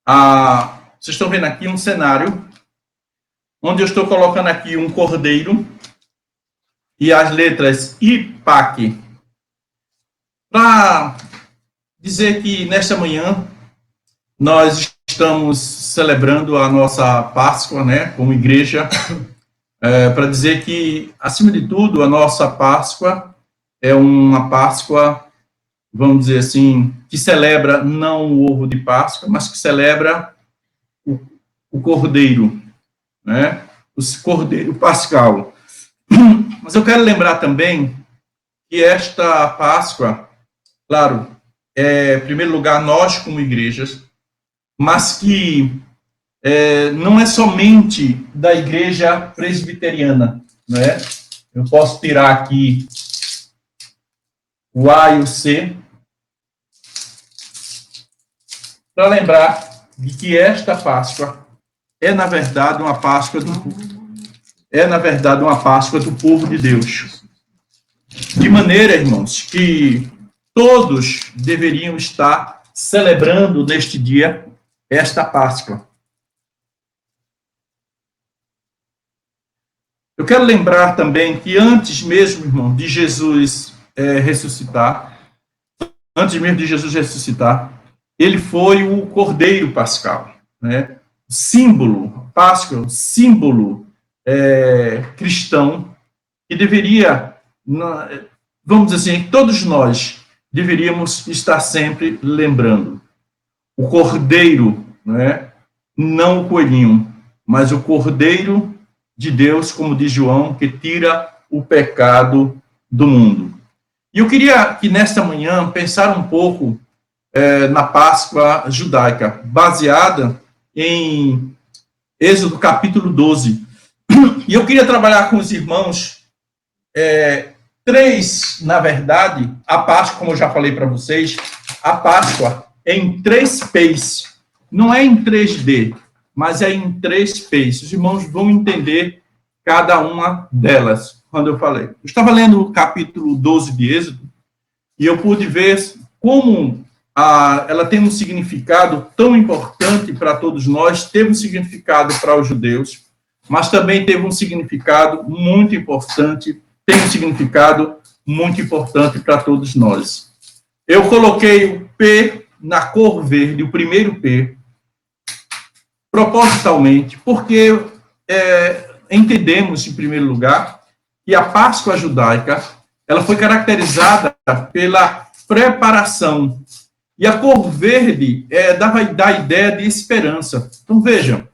Vocês estão vendo aqui um cenário onde eu estou colocando aqui um cordeiro e as letras IPAC, para dizer que nesta manhã nós estamos celebrando a nossa Páscoa, né, como igreja, para dizer que, acima de tudo, a nossa Páscoa é uma Páscoa, vamos dizer assim, que celebra não o ovo de Páscoa, mas que celebra o cordeiro, né, o cordeiro pascal. Mas eu quero lembrar também que esta Páscoa, claro, em primeiro lugar, nós como igrejas, mas que não é somente da igreja presbiteriana, né? Eu posso tirar aqui o A e o C, para lembrar de que esta Páscoa é, na verdade, uma Páscoa do povo de Deus. De maneira, irmãos, que todos deveriam estar celebrando neste dia esta Páscoa. Eu quero lembrar também que antes mesmo, irmão, de Jesus ressuscitar, ele foi o Cordeiro Pascal, né? Símbolo, Páscoa, símbolo cristão, que deveria, vamos dizer assim, todos nós deveríamos estar sempre lembrando. O Cordeiro, né? Não o coelhinho, mas o Cordeiro de Deus, como diz João, que tira o pecado do mundo. E eu queria que nesta manhã pensar um pouco na Páscoa judaica, baseada em Êxodo capítulo 12. E eu queria trabalhar com os irmãos na verdade, a Páscoa, como eu já falei para vocês, a Páscoa é em 3 P's. Não é em 3D, mas é em 3 P's. Os irmãos vão entender cada uma delas, quando eu falei. Eu estava lendo o capítulo 12 de Êxodo, e eu pude ver como ela tem um significado tão importante para todos nós, teve um significado para os judeus, mas também teve um significado muito importante, tem um significado muito importante para todos nós. Eu coloquei o P na cor verde, o primeiro P, propositalmente, porque entendemos, em primeiro lugar, que a Páscoa judaica ela foi caracterizada pela preparação. E a cor verde dá a ideia de esperança. Então, vejam,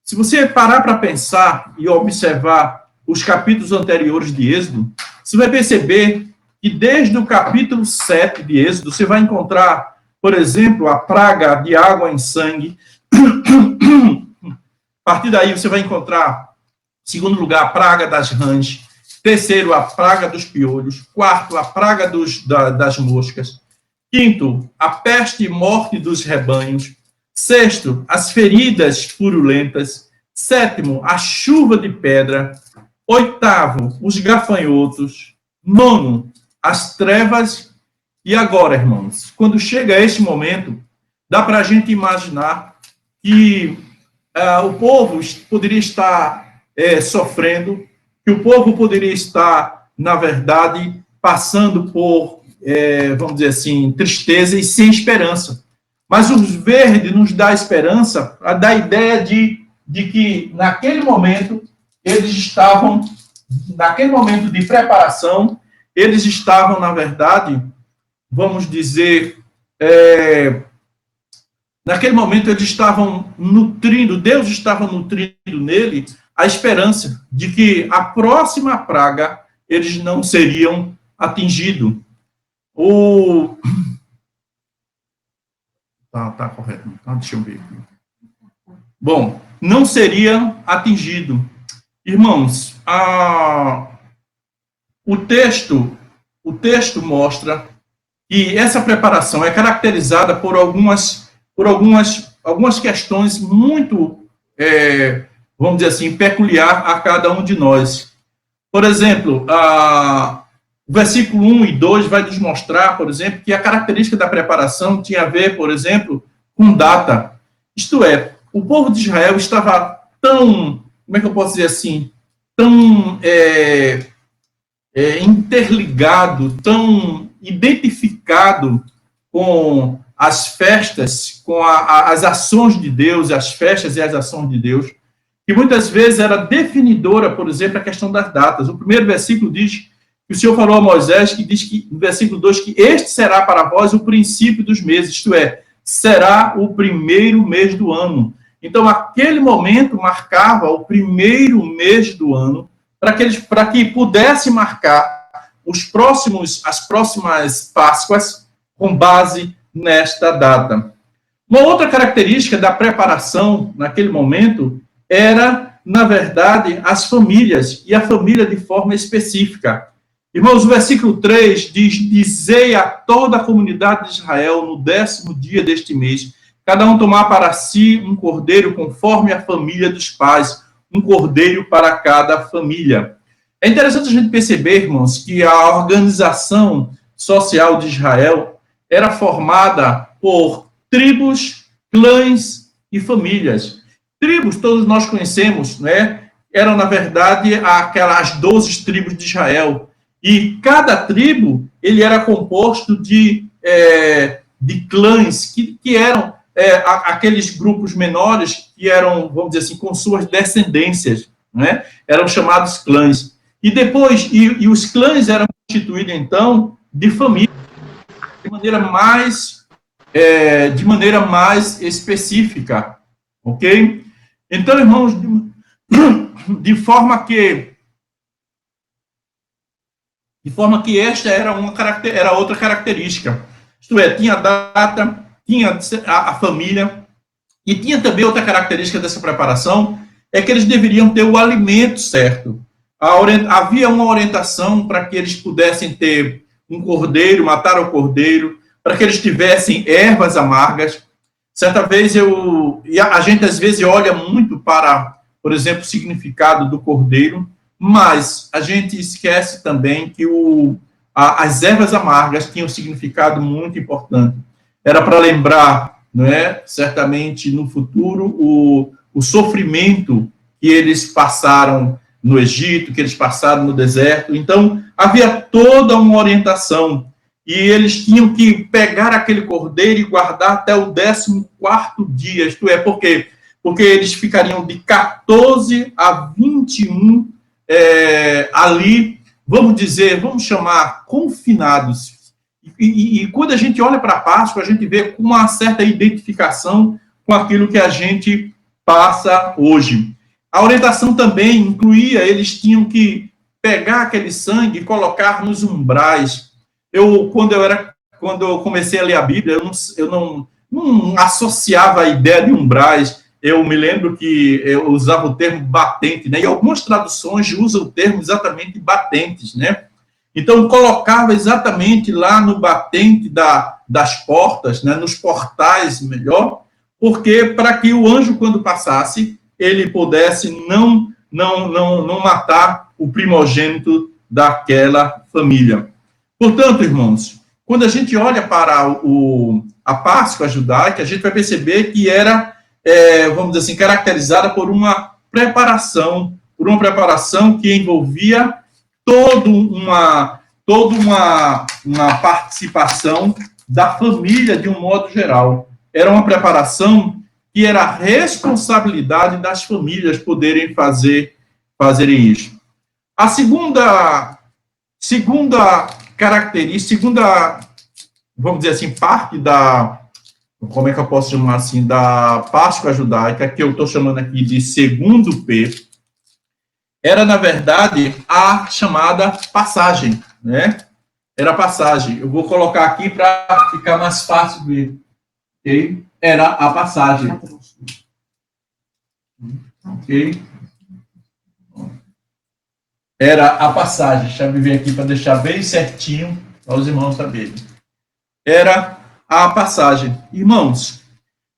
se você parar para pensar e observar os capítulos anteriores de Êxodo, você vai perceber que desde o capítulo 7 de Êxodo, você vai encontrar, por exemplo, a praga de água em sangue. A partir daí, você vai encontrar, em segundo lugar, a praga das rãs. Terceiro, a praga dos piolhos. Quarto, a praga das moscas. Quinto, a peste e morte dos rebanhos. Sexto, as feridas purulentas. Sétimo, a chuva de pedra. Oitavo, os gafanhotos. Nono, as trevas. E agora, irmãos, quando chega esse momento, dá para a gente imaginar que o povo poderia estar sofrendo, que o povo poderia estar, na verdade, passando por, vamos dizer assim, tristeza e sem esperança. Mas o verde nos dá esperança, dá a ideia de que, naquele momento, eles estavam, naquele momento de preparação, eles estavam, na verdade, vamos dizer, naquele momento eles estavam nutrindo, Deus estava nutrindo nele a esperança de que a próxima praga eles não seriam atingidos. Tá correto. Tá, deixa eu ver aqui. Bom, não seriam atingidos. Irmãos, o texto mostra que essa preparação é caracterizada por algumas questões muito, vamos dizer assim, peculiar a cada um de nós. Por exemplo, o versículo 1 e 2 vai nos mostrar, por exemplo, que a característica da preparação tinha a ver, por exemplo, com data. Isto é, o povo de Israel estava tão, como é que eu posso dizer assim, tão interligado, tão identificado com as festas, com as ações de Deus, as festas e as ações de Deus, que muitas vezes era definidora, por exemplo, a questão das datas. O primeiro versículo diz que o Senhor falou a Moisés, que diz que, no versículo 2, que este será para vós o princípio dos meses, isto é, será o primeiro mês do ano. Então, aquele momento marcava o primeiro mês do ano, para que pudesse marcar as próximas Páscoas com base nesta data. Uma outra característica da preparação naquele momento era, na verdade, as famílias, e a família de forma específica. Irmãos, o versículo 3 diz: dizei a toda a comunidade de Israel, no 10º dia deste mês, cada um tomar para si um cordeiro conforme a família dos pais, um cordeiro para cada família. É interessante a gente perceber, irmãos, que a organização social de Israel era formada por tribos, clãs e famílias. Tribos, todos nós conhecemos, né? Eram, na verdade, aquelas 12 tribos de Israel. E cada tribo, ele era composto de clãs, que eram aqueles grupos menores, que eram, vamos dizer assim, com suas descendências, né? Eram chamados clãs. E depois, e os clãs eram constituídos, então, de família, de maneira mais específica, ok? Então, irmãos, de forma que esta era outra característica. Isto é, tinha a data, tinha a família, e tinha também outra característica dessa preparação, é que eles deveriam ter o alimento certo. Havia uma orientação para que eles pudessem ter um cordeiro, matar o cordeiro, para que eles tivessem ervas amargas. Certa vez a gente às vezes olha muito para, por exemplo, o significado do cordeiro, mas a gente esquece também que as ervas amargas tinham um significado muito importante. Era para lembrar, não é? Certamente no futuro, o sofrimento que eles passaram no Egito, que eles passaram no deserto. Então, havia toda uma orientação. E eles tinham que pegar aquele cordeiro e guardar até o 14º dia. Isto é, por quê? Porque eles ficariam de 14 a 21 ali, vamos chamar, confinados. E quando a gente olha para a Páscoa, a gente vê com uma certa identificação com aquilo que a gente passa hoje. A orientação também incluía, eles tinham que pegar aquele sangue e colocar nos umbrais. Quando eu comecei a ler a Bíblia, eu não associava a ideia de umbrais. Eu me lembro que eu usava o termo batente, né? E algumas traduções usam o termo exatamente batentes, né? Então, colocava exatamente lá no batente das portas, né? Nos portais, melhor, porque para que o anjo, quando passasse, ele pudesse não matar o primogênito daquela família. Portanto, irmãos, quando a gente olha para a Páscoa judaica, a gente vai perceber que era, vamos dizer assim, caracterizada por uma preparação que envolvia toda uma participação da família de um modo geral. Era uma preparação que era a responsabilidade das famílias poderem fazerem isso. A segunda característica, vamos dizer assim, parte como é que eu posso chamar assim, da Páscoa judaica, que eu estou chamando aqui de segundo P, era, na verdade, a chamada passagem, né? Era a passagem. Eu vou colocar aqui para ficar mais fácil de ver. Ok? Era a passagem. Ok? Era a passagem. Deixa eu ver aqui para deixar bem certinho para os irmãos saberem. Era a passagem. Irmãos,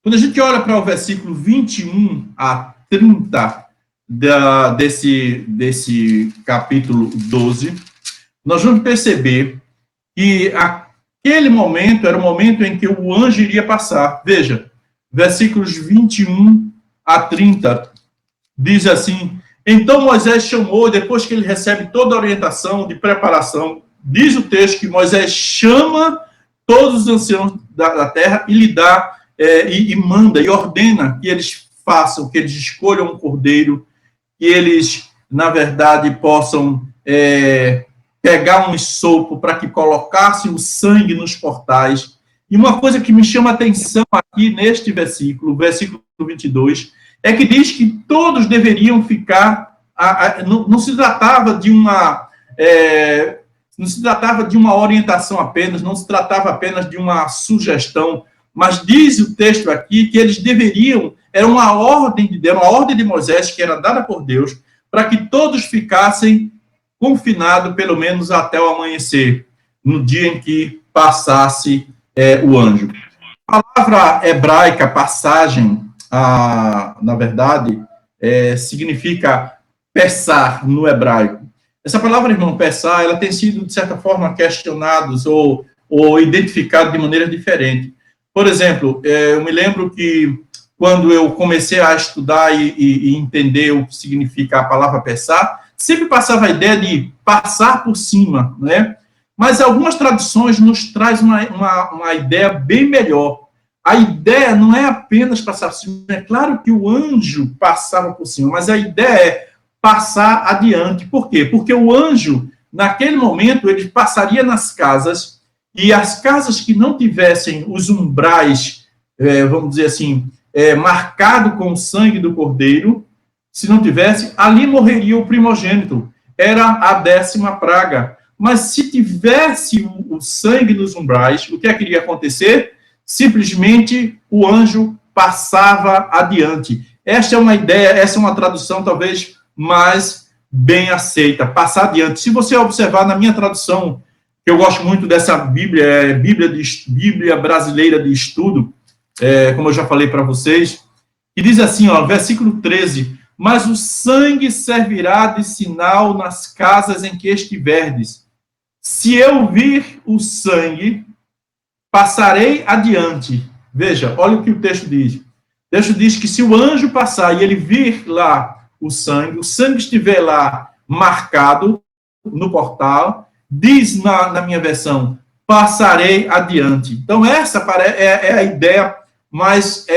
quando a gente olha para o versículo 21 a 30 desse capítulo 12, nós vamos perceber que aquele momento era o momento em que o anjo iria passar. Veja, versículos 21 a 30, diz assim: então Moisés chamou, depois que ele recebe toda a orientação de preparação, diz o texto que Moisés chama todos os anciãos da terra e lhe dá, e manda, e ordena que eles façam, que eles escolham um cordeiro, que eles, na verdade, possam pegar um esopo para que colocassem o sangue nos portais. E uma coisa que me chama a atenção aqui neste versículo 22, é que diz que todos deveriam ficar, não se tratava de uma orientação apenas, não se tratava apenas de uma sugestão, mas diz o texto aqui que eles deveriam, era uma ordem de Moisés que era dada por Deus, para que todos ficassem confinados pelo menos até o amanhecer, no dia em que passasse o anjo. A palavra hebraica, passagem, na verdade, significa pesar no hebraico. Essa palavra, irmão, pesar, ela tem sido, de certa forma, questionada ou identificada de maneira diferente. Por exemplo, eu me lembro que quando eu comecei a estudar e entender o que significa a palavra pesar, sempre passava a ideia de passar por cima, né? Mas algumas traduções nos trazem uma ideia bem melhor. A ideia não é apenas passar por cima, é claro que o anjo passava por cima, mas a ideia é passar adiante. Por quê? Porque o anjo, naquele momento, ele passaria nas casas, e as casas que não tivessem os umbrais, vamos dizer assim, marcado com o sangue do cordeiro, se não tivesse, ali morreria o primogênito. Era a 10ª praga. Mas se tivesse o sangue nos umbrais, o que é que iria acontecer? Simplesmente o anjo passava adiante. Esta é uma ideia, essa é uma tradução talvez mais bem aceita, passar adiante. Se você observar na minha tradução, que eu gosto muito dessa Bíblia, Bíblia Brasileira de Estudo, como eu já falei para vocês, e diz assim, versículo 13, mas o sangue servirá de sinal nas casas em que estiverdes. Se eu vir o sangue, passarei adiante. Veja, olha o que o texto diz. O texto diz que se o anjo passar e ele vir lá o sangue estiver lá marcado no portal, diz na minha versão, passarei adiante. Então, essa é a ideia mais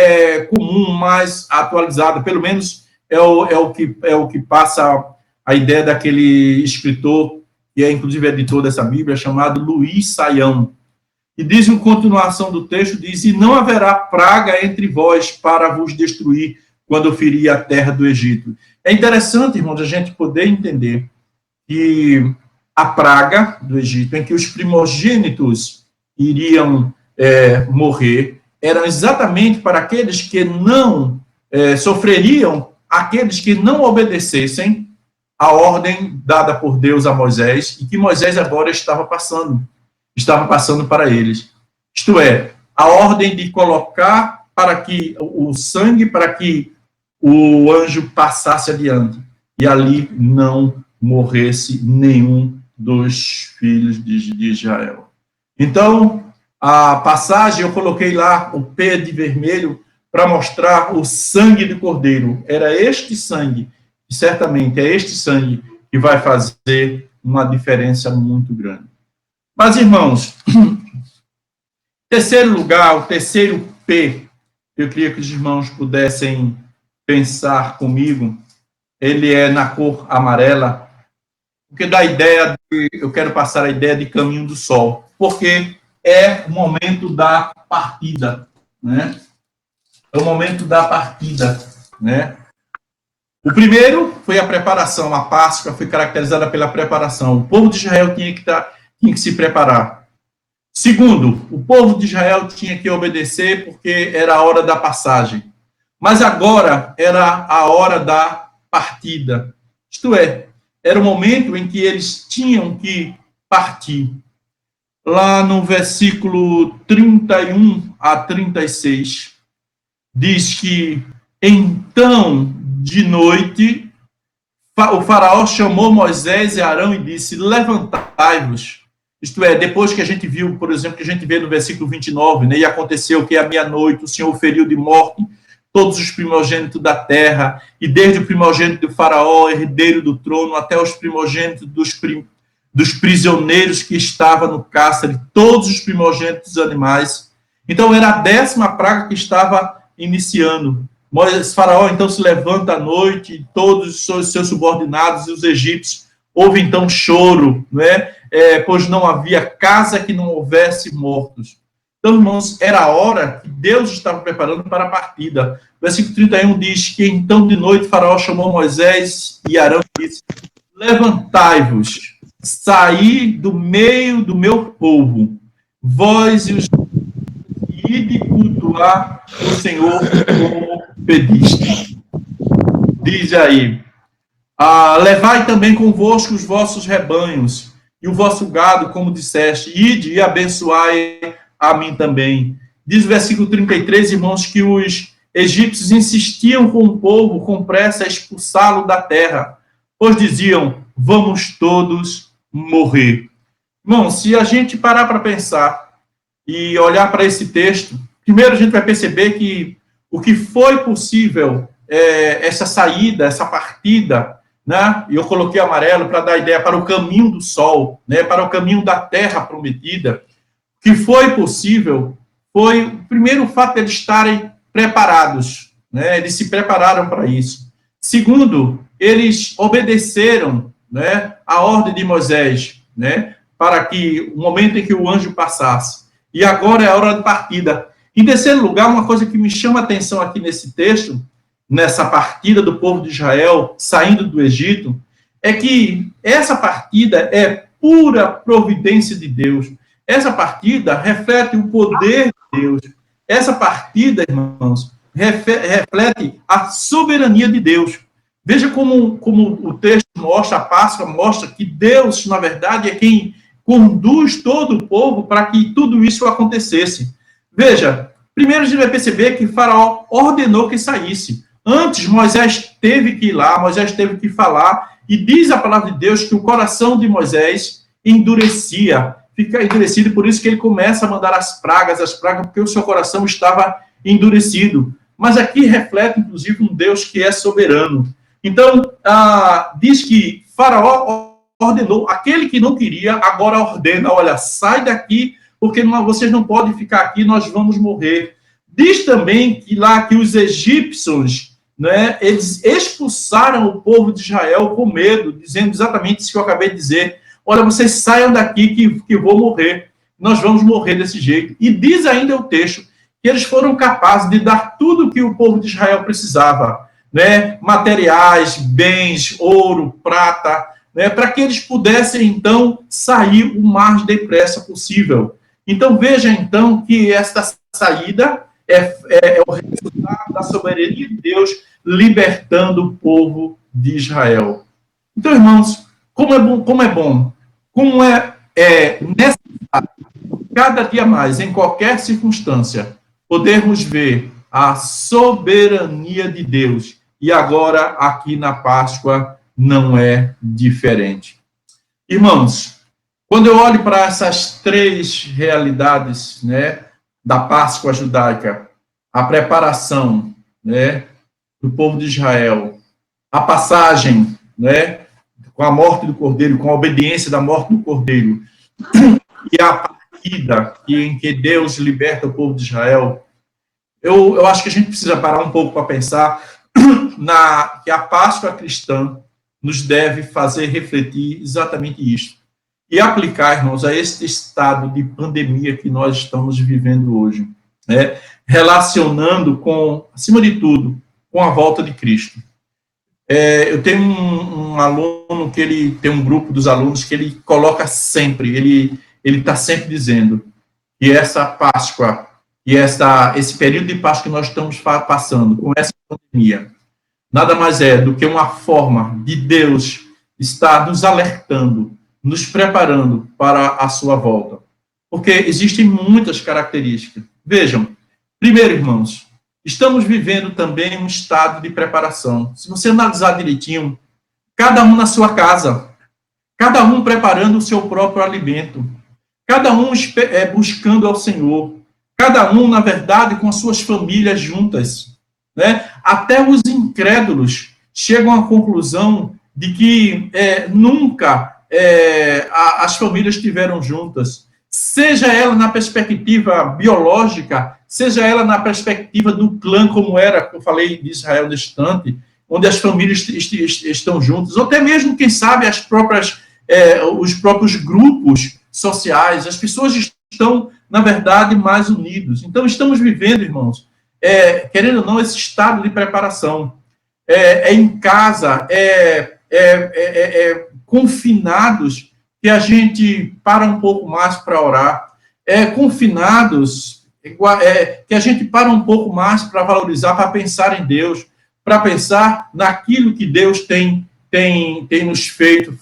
comum, mais atualizada, pelo menos é o que passa a ideia daquele escritor, que é inclusive editor dessa Bíblia, chamado Luiz Saião. E diz em continuação do texto, diz, e não haverá praga entre vós para vos destruir quando eu ferir a terra do Egito. É interessante, irmãos, a gente poder entender que a praga do Egito, em que os primogênitos iriam morrer, eram exatamente para aqueles que não sofreriam, aqueles que não obedecessem a ordem dada por Deus a Moisés, e que Moisés agora estava passando para eles. Isto é, a ordem de colocar para que o sangue, para que o anjo passasse adiante, e ali não morresse nenhum dos filhos de Israel. Então, a passagem, eu coloquei lá o P de vermelho para mostrar o sangue do cordeiro. Era este sangue, e certamente é este sangue que vai fazer uma diferença muito grande. Mas, irmãos, terceiro lugar, o terceiro P, eu queria que os irmãos pudessem pensar comigo, ele é na cor amarela, porque dá a ideia eu quero passar a ideia de caminho do sol, porque é o momento da partida, né? É o momento da partida, né? O primeiro foi a preparação, a Páscoa foi caracterizada pela preparação. O povo de Israel tinha que se preparar. Segundo, o povo de Israel tinha que obedecer porque era a hora da passagem. Mas agora era a hora da partida. Isto é, era o momento em que eles tinham que partir. Lá no versículo 31 a 36, diz que, então, de noite, o faraó chamou Moisés e Arão e disse, levantai-vos, Isto é, depois que a gente viu, por exemplo, que a gente vê no versículo 29, né, e aconteceu que à meia-noite o Senhor feriu de morte todos os primogênitos da terra, e desde o primogênito do faraó, herdeiro do trono, até os primogênitos dos prisioneiros que estavam no cárcere, todos os primogênitos dos animais. Então, era a 10ª praga que estava iniciando. Faraó, então, se levanta à noite, e todos os seus subordinados e os egípcios, houve, então, choro, né? Pois não havia casa que não houvesse mortos. Então, irmãos, era a hora que Deus estava preparando para a partida. O versículo 31 diz que, então, de noite, Faraó chamou Moisés e Arão e disse: levantai-vos, saí do meio do meu povo, vós e os ide cultuar o Senhor como pediste. Diz aí: levai também convosco os vossos rebanhos e o vosso gado, como disseste, ide e abençoai a mim também. Diz o versículo 33, irmãos, que os egípcios insistiam com o povo com pressa a expulsá-lo da terra, pois diziam: vamos todos morrer. Irmão, se a gente parar para pensar e olhar para esse texto, primeiro a gente vai perceber que o que foi possível, essa saída, essa partida, né? E eu coloquei amarelo para dar ideia para o caminho do sol, né? Para o caminho da terra prometida. O que foi possível foi, primeiro, o fato de eles estarem preparados, né? Eles se prepararam para isso. Segundo, eles obedeceram, né, a ordem de Moisés, né, para que o momento em que o anjo passasse. E agora é a hora de partida. Em terceiro lugar, uma coisa que me chama a atenção aqui nesse texto, nessa partida do povo de Israel saindo do Egito, é que essa partida é pura providência de Deus. Essa partida reflete o poder de Deus. Essa partida, irmãos, reflete a soberania de Deus. Veja como o texto mostra, a Páscoa mostra que Deus, na verdade, é quem conduz todo o povo para que tudo isso acontecesse. Veja, primeiro a gente vai perceber que Faraó ordenou que saísse. Antes, Moisés teve que ir lá, Moisés teve que falar, e diz a palavra de Deus que o coração de Moisés endurecia, fica endurecido, por isso que ele começa a mandar as pragas, porque o seu coração estava endurecido. Mas aqui reflete, inclusive, um Deus que é soberano. Então, diz que Faraó ordenou, aquele que não queria, agora ordena: olha, sai daqui, porque vocês não podem ficar aqui, nós vamos morrer. Diz também que lá que os egípcios, né, eles expulsaram o povo de Israel com medo, dizendo exatamente isso que eu acabei de dizer: olha, vocês saiam daqui que vou morrer, nós vamos morrer desse jeito. E diz ainda o texto que eles foram capazes de dar tudo o que o povo de Israel precisava, né, materiais, bens, ouro, prata, né, para que eles pudessem, então, sair o mais depressa possível. Então, veja, então, que esta saída é o resultado da soberania de Deus libertando o povo de Israel. Então, irmãos, como é bom, como é necessário, cada dia mais, em qualquer circunstância, podermos ver a soberania de Deus. E agora, aqui na Páscoa, não é diferente. Irmãos, quando eu olho para essas três realidades, né, da Páscoa judaica, a preparação, né, do povo de Israel, a passagem, né, com a morte do Cordeiro, com a obediência da morte do Cordeiro, e a partida em que Deus liberta o povo de Israel, eu acho que a gente precisa parar um pouco para pensar que a Páscoa cristã nos deve fazer refletir exatamente isso. E aplicar, irmãos, a esse estado de pandemia que nós estamos vivendo hoje, né? Relacionando com, acima de tudo, com a volta de Cristo. Eu tenho um aluno que ele tem um grupo dos alunos que ele coloca sempre, ele está sempre dizendo que essa Páscoa e esse período de Páscoa que nós estamos passando com essa pandemia, nada mais é do que uma forma de Deus estar nos alertando, nos preparando para a sua volta. Porque existem muitas características. Vejam, primeiro, irmãos, estamos vivendo também um estado de preparação. Se você analisar direitinho, cada um na sua casa, cada um preparando o seu próprio alimento. cada um buscando ao Senhor, cada um, na verdade, com as suas famílias juntas, né? Até os incrédulos chegam à conclusão de que nunca as famílias estiveram juntas, seja ela na perspectiva biológica, seja ela na perspectiva do clã, como era, eu falei de Israel distante, onde as famílias estão juntas, ou até mesmo, quem sabe, os próprios grupos sociais, as pessoas estão, na verdade, mais unidos. Então, estamos vivendo, irmãos, querendo ou não, esse estado de preparação. Em casa, confinados, que a gente para um pouco mais para orar, confinados, que a gente para um pouco mais para valorizar, para pensar em Deus, para pensar naquilo que Deus tem nos feito,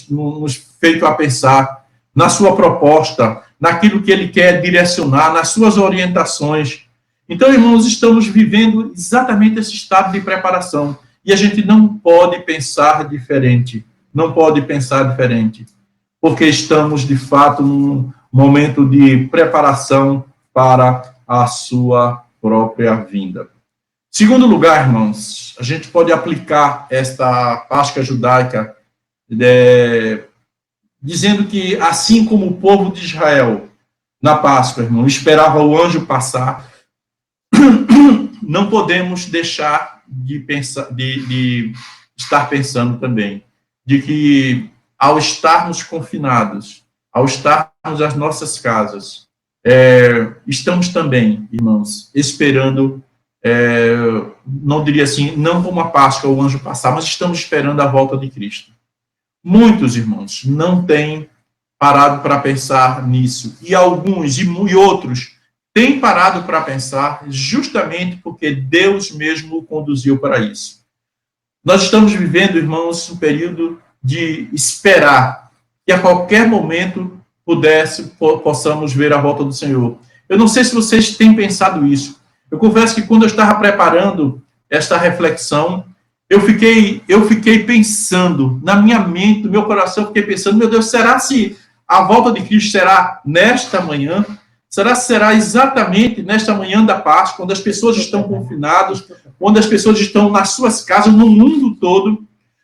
nos feito a pensar, na sua proposta, naquilo que Ele quer direcionar, nas suas orientações. Então, irmãos, estamos vivendo exatamente esse estado de preparação. E a gente não pode pensar diferente. Não pode pensar diferente. Porque estamos, de fato, num momento de preparação para a sua própria vinda. Segundo lugar, irmãos, a gente pode aplicar esta Páscoa judaica dizendo que, assim como o povo de Israel, na Páscoa, irmão, esperava o anjo passar, não podemos deixar de pensar, de estar pensando também, de que ao estarmos confinados, ao estarmos nas nossas casas, estamos também, irmãos, esperando, não diria assim, não como a Páscoa, o anjo passar, mas estamos esperando a volta de Cristo. Muitos, irmãos, não têm parado para pensar nisso, e alguns e outros têm parado para pensar justamente porque Deus mesmo o conduziu para isso. Nós estamos vivendo, irmãos, um período de esperar que a qualquer momento possamos ver a volta do Senhor. Eu não sei se vocês têm pensado isso. Eu confesso que quando eu estava preparando esta reflexão, eu fiquei pensando, na minha mente, no meu coração, eu fiquei pensando, meu Deus, será se a volta de Cristo será nesta manhã? Será exatamente nesta manhã da Páscoa, quando as pessoas estão confinadas, quando as pessoas estão nas suas casas, no mundo todo?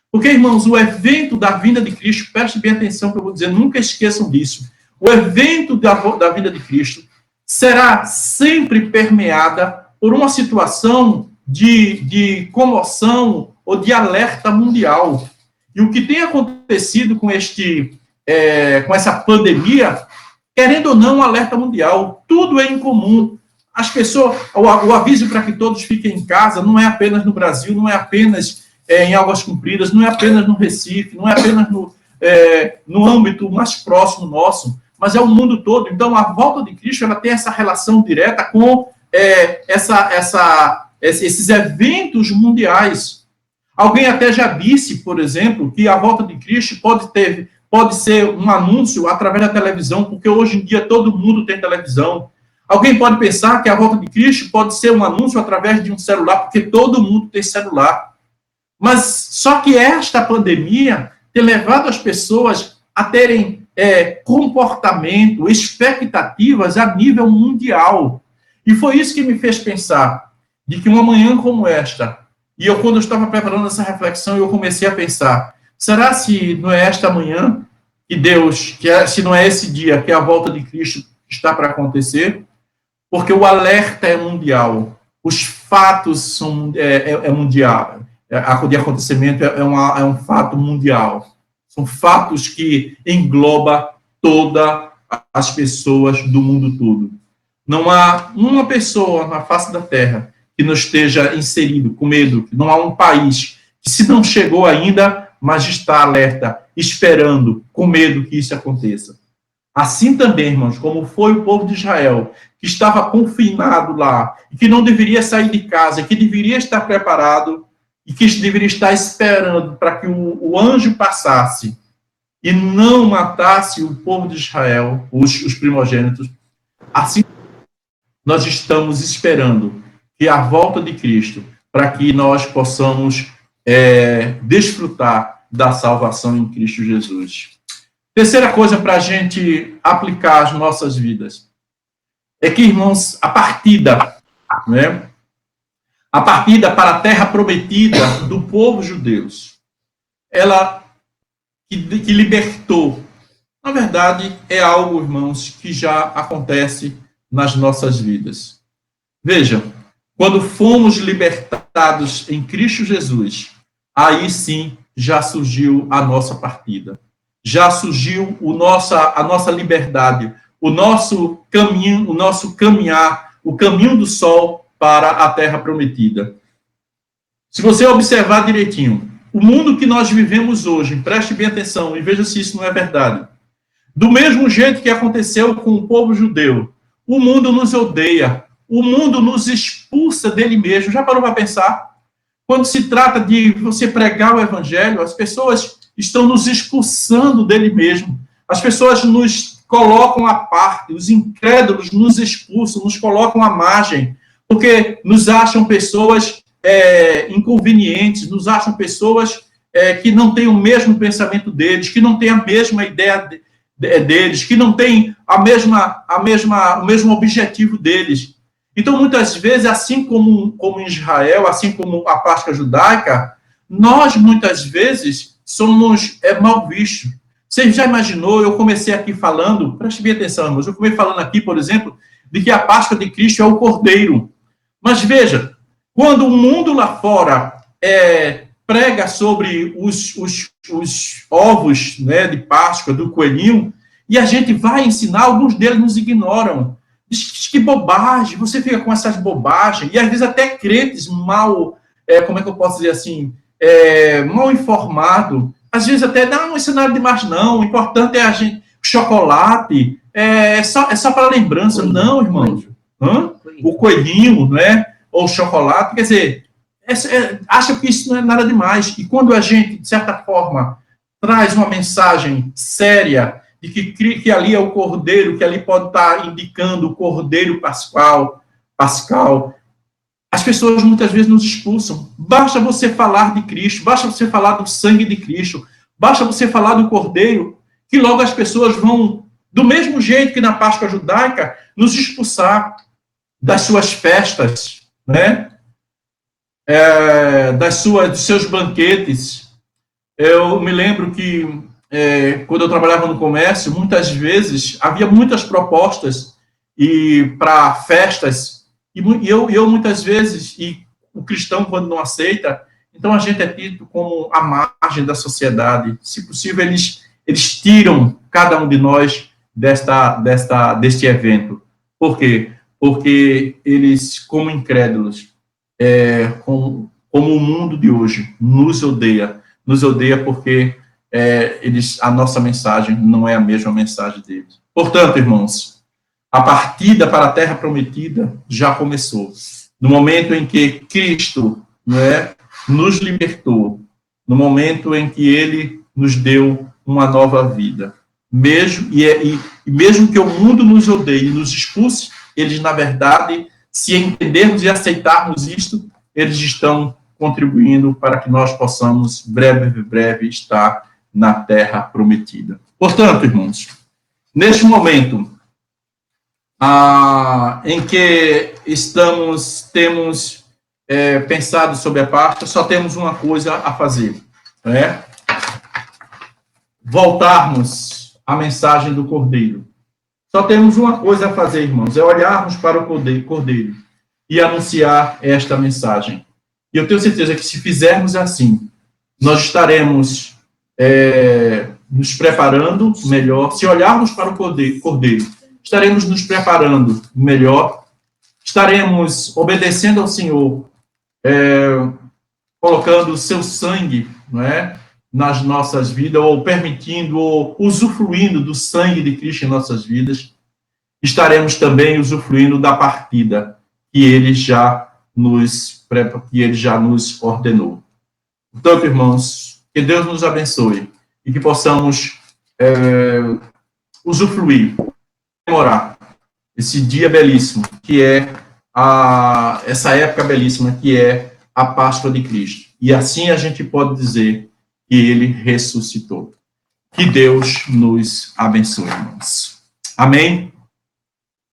Porque, irmãos, o evento da vinda de Cristo, preste bem atenção que eu vou dizer, nunca esqueçam disso. O evento da vinda de Cristo será sempre permeada por uma situação de comoção ou de alerta mundial. E o que tem acontecido com essa pandemia, querendo ou não, um alerta mundial, tudo é incomum. As pessoas, o aviso para que todos fiquem em casa não é apenas no Brasil, não é apenas em Águas Compridas, não é apenas no Recife, não é apenas no âmbito mais próximo nosso, mas é o mundo todo. Então, a volta de Cristo ela tem essa relação direta com esses eventos mundiais. Alguém até já disse, por exemplo, que a volta de Cristo pode ser um anúncio através da televisão, porque hoje em dia todo mundo tem televisão. Alguém pode pensar que a volta de Cristo pode ser um anúncio através de um celular, porque todo mundo tem celular. Mas só que esta pandemia tem levado as pessoas a terem comportamento, expectativas a nível mundial. E foi isso que me fez pensar de que uma manhã como esta, quando eu estava preparando essa reflexão, eu comecei a pensar, será se não é esta manhã se não é esse dia que a volta de Cristo está para acontecer? Porque o alerta é mundial, os fatos são mundial, de acontecimento é um fato mundial. São fatos que englobam todas as pessoas do mundo todo. Não há uma pessoa na face da Terra que não esteja inserido, com medo. Não há um país que, se não chegou ainda, mas está alerta, esperando, com medo que isso aconteça. Assim também, irmãos, como foi o povo de Israel, que estava confinado lá, e que não deveria sair de casa, que deveria estar preparado, e que deveria estar esperando para que o anjo passasse e não matasse o povo de Israel, os primogênitos. Assim, nós estamos esperando que a volta de Cristo, para que nós possamos desfrutar da salvação em Cristo Jesus. Terceira coisa para a gente aplicar às nossas vidas é que, irmãos, a partida, né? A partida para a terra prometida do povo judeu, ela que libertou, na verdade, é algo, irmãos, que já acontece nas nossas vidas. Veja, quando fomos libertados em Cristo Jesus, aí sim já surgiu a nossa partida. Já surgiu a nossa liberdade, o nosso caminho, o nosso caminhar, o caminho do sol para a terra prometida. Se você observar direitinho, o mundo que nós vivemos hoje, preste bem atenção e veja se isso não é verdade. Do mesmo jeito que aconteceu com o povo judeu, o mundo nos odeia, o mundo nos expulsa dele mesmo. Já parou para pensar? Quando se trata de você pregar o evangelho, as pessoas estão nos expulsando dele mesmo. As pessoas nos colocam à parte, os incrédulos nos expulsam, nos colocam à margem, porque nos acham pessoas inconvenientes, nos acham pessoas que não têm o mesmo pensamento deles, que não têm a mesma ideia deles, que não têm o mesmo objetivo deles. Então, muitas vezes, assim como em Israel, assim como a Páscoa judaica, nós, muitas vezes, somos mal vistos. Você já imaginou, eu comecei aqui falando, preste bem atenção, irmãos, eu comecei falando aqui, por exemplo, de que a Páscoa de Cristo é o Cordeiro. Mas veja, quando o mundo lá fora prega sobre os ovos, né, de Páscoa, do coelhinho, e a gente vai ensinar, alguns deles nos ignoram. Diz que bobagem, você fica com essas bobagens, e às vezes até crentes mal, como é que eu posso dizer assim, mal informado, às vezes até, não, isso não é nada demais não, o importante é a gente, chocolate, é só para lembrança. Coelhinho. Não, irmão. O coelhinho, né, ou chocolate, quer dizer, acha que isso não é nada demais, e quando a gente, de certa forma, traz uma mensagem séria, de que ali é o cordeiro, que ali pode estar indicando o cordeiro pascal, as pessoas muitas vezes nos expulsam. Basta você falar de Cristo, basta você falar do sangue de Cristo, basta você falar do cordeiro, que logo as pessoas vão, do mesmo jeito que na Páscoa judaica, nos expulsar das suas festas, né? Dos seus banquetes. Eu me lembro que quando eu trabalhava no comércio, muitas vezes havia muitas propostas para festas, e eu muitas vezes, e o cristão quando não aceita, então a gente é tido como a margem da sociedade. Se possível, eles tiram cada um de nós deste evento. Por quê? Porque eles, como incrédulos, como o mundo de hoje, nos odeia porque a nossa mensagem não é a mesma mensagem deles. Portanto, irmãos, a partida para a terra prometida já começou. No momento em que Cristo, né, nos libertou, no momento em que ele nos deu uma nova vida. Mesmo que o mundo nos odeie e nos expulse, eles, na verdade, se entendermos e aceitarmos isto, eles estão contribuindo para que nós possamos, breve, estar na terra prometida. Portanto, irmãos, neste momento em que temos pensado sobre a Páscoa, só temos uma coisa a fazer, né? Voltarmos à mensagem do Cordeiro. Só temos uma coisa a fazer, irmãos, é olharmos para o Cordeiro e anunciar esta mensagem. E eu tenho certeza que se fizermos assim, nós estaremos nos preparando melhor. Se olharmos para o Cordeiro, estaremos nos preparando melhor, estaremos obedecendo ao Senhor, colocando o seu sangue, não é, nas nossas vidas, ou permitindo, ou usufruindo do sangue de Cristo em nossas vidas. Estaremos também usufruindo da partida que ele já nos ordenou. Portanto, irmãos, que Deus nos abençoe e que possamos usufruir, comemorar esse dia belíssimo, que é essa época belíssima, que é a Páscoa de Cristo. E assim a gente pode dizer que ele ressuscitou. Que Deus nos abençoe, irmãos. Amém?